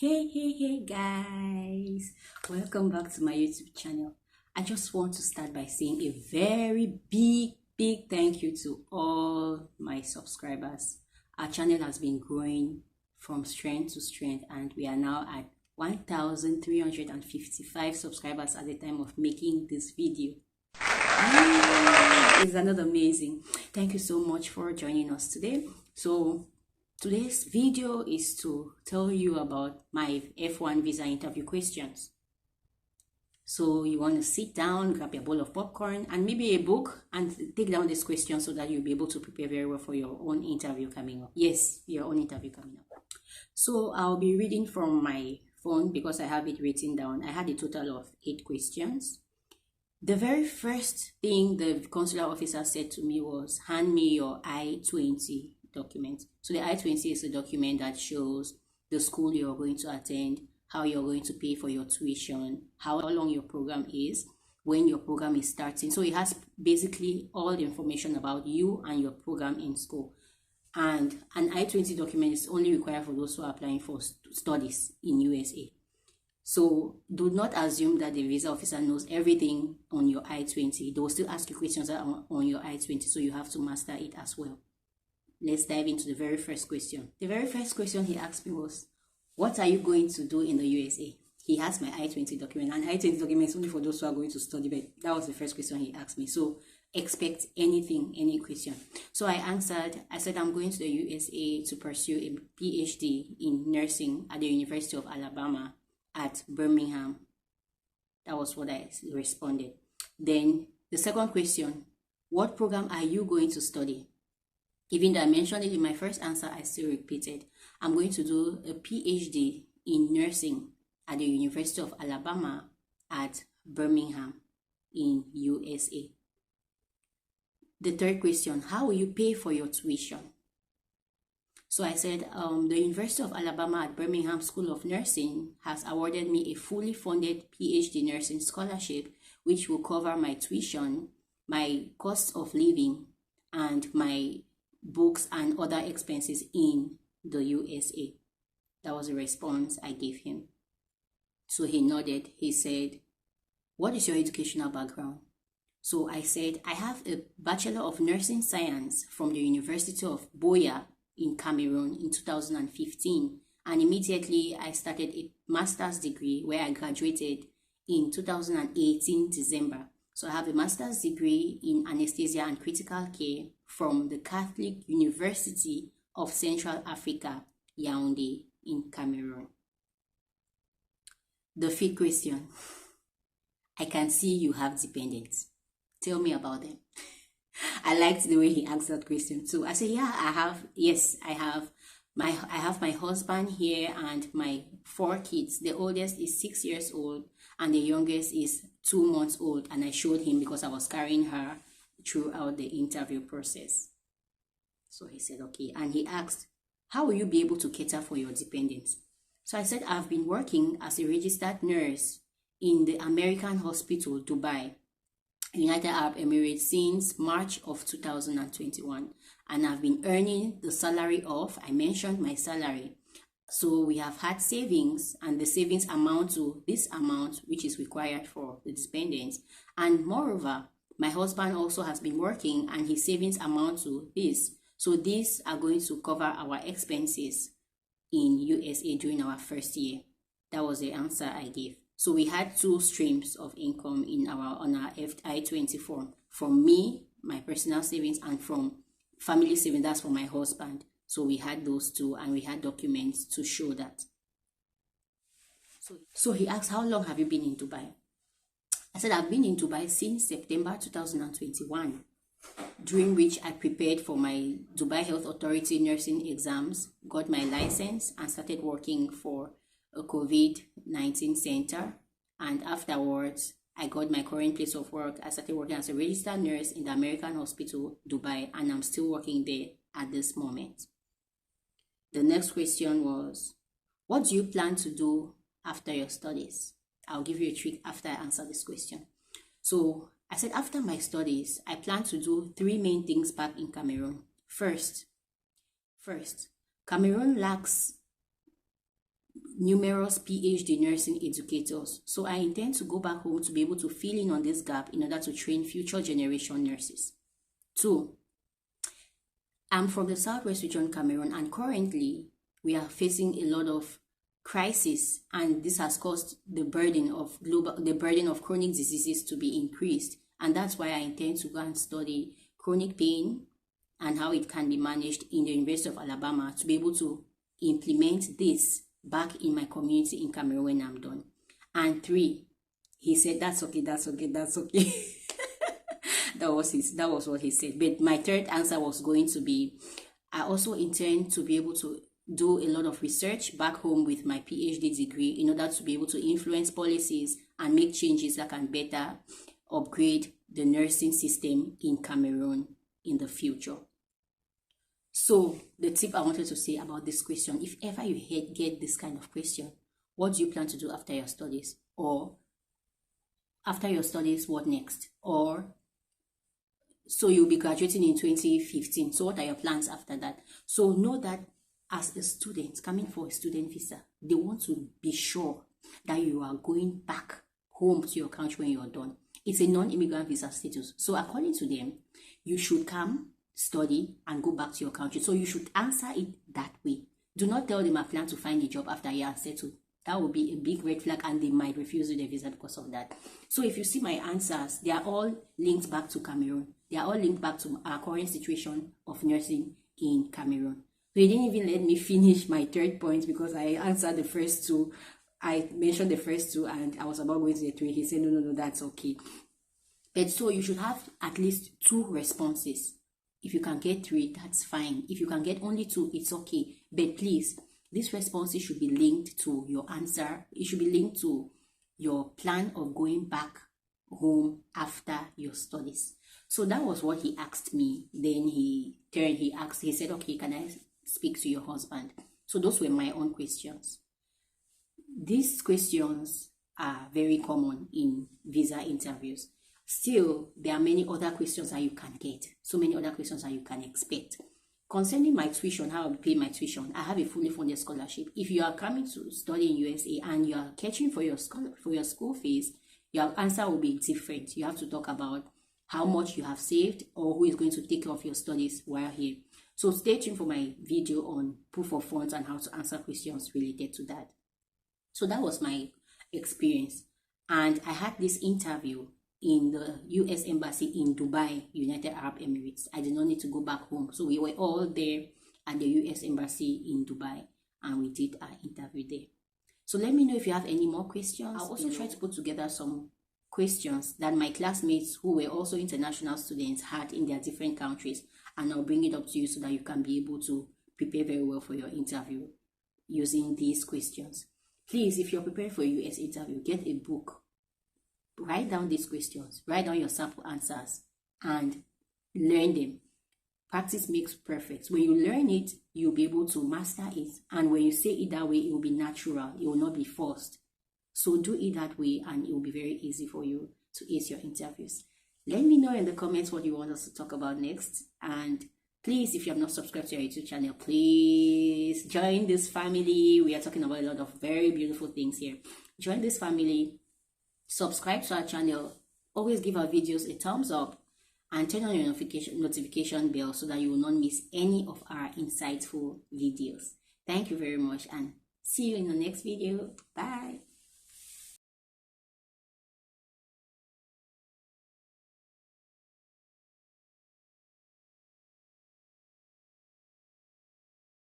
Hey guys, welcome back to my YouTube channel. I just want to start by saying a very big thank you to all my subscribers. Our channel has been growing from strength to strength, and we are now at 1,355 subscribers at the time of making this video. Isn't that amazing? Thank you so much for joining us today. So today's video is to tell you about my F1 visa interview questions. So you want to sit down, grab your bowl of popcorn and maybe a book and take down these questions so that you'll be able to prepare very well for your own interview coming up. Yes, your own interview coming up. So I'll be reading from my phone because I have it written down. I had a total of 8 questions. The very first thing the consular officer said to me was, hand me your I-20 document. So the I-20 is a document that shows the school you're going to attend, how you're going to pay for your tuition, how long your program is, when your program is starting. So it has basically all the information about you and your program in school. And an I-20 document is only required for those who are applying for studies in USA. So do not assume that the visa officer knows everything on your I-20. They will still ask you questions on your I-20, so you have to master it as well. Let's dive into the very first question. The very first question he asked me was, what are you going to do in the USA? He has my I-20 document, and I-20 document is only for those who are going to study, but that was the first question he asked me. So expect anything, any question. So I answered, I said, I'm going to the USA to pursue a PhD in nursing at the University of Alabama at Birmingham. That was what I responded. Then the second question, what program are you going to study? Even though I mentioned it in my first answer, I still repeated. I'm going to do a PhD in nursing at the University of Alabama at Birmingham in USA. The third question, how will you pay for your tuition? So I said, the University of Alabama at Birmingham School of Nursing has awarded me a fully funded PhD nursing scholarship, which will cover my tuition, my cost of living, and my books and other expenses in the USA. That was the response I gave him. So he nodded. He said, what is your educational background? So I said, I have a Bachelor of Nursing Science from the University of Buea in Cameroon in 2015, and immediately I started a master's degree where I graduated in 2018 December. So I have a master's degree in anesthesia and critical care from the Catholic University of Central Africa, Yaoundé in Cameroon. The fifth question, I can see you have dependents. Tell me about them. I liked the way he asked that question too. I said, yeah, I have. Yes, I have my husband here and my 4 kids. The oldest is 6 years old and the youngest is 2 months old. And I showed him because I was carrying her throughout the interview process. So he said, okay. And he asked, how will you be able to cater for your dependents? So I said, I've been working as a registered nurse in the American Hospital, Dubai, United Arab Emirates since March of 2021, and I've been earning the salary of, I mentioned my salary. So we have had savings, and the savings amount to this amount which is required for the dependents. And moreover, my husband also has been working and his savings amount to this. So these are going to cover our expenses in USA during our first year. That was the answer I gave. So we had 2 streams of income on our I-20 form. From me, my personal savings, and from family savings, that's for my husband. So we had those 2, and we had documents to show that. So he asked, how long have you been in Dubai? I said, I've been in Dubai since September 2021, during which I prepared for my Dubai Health Authority nursing exams, got my license, and started working for a COVID-19 center. And afterwards, I got my current place of work. I started working as a registered nurse in the American Hospital, Dubai, and I'm still working there at this moment. The next question was, what do you plan to do after your studies? I'll give you a trick after I answer this question. So I said, after my studies, I plan to do 3 main things back in Cameroon. First, Cameroon lacks numerous PhD nursing educators. So I intend to go back home to be able to fill in on this gap in order to train future generation nurses. 2, I'm from the Southwest region, Cameroon, and currently we are facing a lot of crisis, and this has caused the burden of chronic diseases to be increased. And that's why I intend to go and study chronic pain and how it can be managed in the University of Alabama to be able to implement this back in my community in Cameroon when I'm done. And 3, he said, that's okay. That was what he said. But my third answer was going to be, I also intend to be able to do a lot of research back home with my PhD degree in order to be able to influence policies and make changes that can better upgrade the nursing system in Cameroon in the future. So the tip I wanted to say about this question, if ever you get this kind of question, what do you plan to do after your studies? Or after your studies, what next? Or so you'll be graduating in 2015. So what are your plans after that? So know that as a student coming for a student visa, they want to be sure that you are going back home to your country when you're done. It's a non-immigrant visa status. So according to them, you should come, study, and go back to your country. So you should answer it that way. Do not tell them I plan to find a job after you are settled. That would be a big red flag, and they might refuse you the visa because of that. So if you see my answers, they are all linked back to Cameroon. They are all linked back to our current situation of nursing in Cameroon. So he didn't even let me finish my third point because I answered the first 2. I mentioned the first 2 and I was about going to the 3. He said, no, that's okay. But so you should have at least 2 responses. If you can get 3, that's fine. If you can get only 2, it's okay. But please, these responses should be linked to your answer. It should be linked to your plan of going back home after your studies. So that was what he asked me. Then he said, okay, can I speak to your husband? So those were my own questions. These questions are very common in visa interviews. Still, there are many other questions that you can get. So many other questions that you can expect. Concerning my tuition, how I pay my tuition, I have a fully funded scholarship. If you are coming to study in USA and you are catching for your school fees, your answer will be different. You have to talk about how much you have saved or who is going to take care of your studies while here. So stay tuned for my video on proof of funds and how to answer questions related to that. So that was my experience. And I had this interview in the US Embassy in Dubai, United Arab Emirates. I did not need to go back home. So we were all there at the US Embassy in Dubai and we did our interview there. So let me know if you have any more questions. I'll also try to put together some questions that my classmates who were also international students had in their different countries, and I'll bring it up to you so that you can be able to prepare very well for your interview using these questions. Please, if you're preparing for a US interview, get a book. Write down these questions. Write down your sample answers and learn them. Practice makes perfect. When you learn it, you'll be able to master it. And when you say it that way, it will be natural. It will not be forced. So do it that way and it will be very easy for you to ace your interviews. Let me know in the comments what you want us to talk about next. And please, if you have not subscribed to our YouTube channel, please join this family. We are talking about a lot of very beautiful things here. Join this family. Subscribe to our channel. Always give our videos a thumbs up. And turn on your notification bell so that you will not miss any of our insightful videos. Thank you very much and see you in the next video. Bye.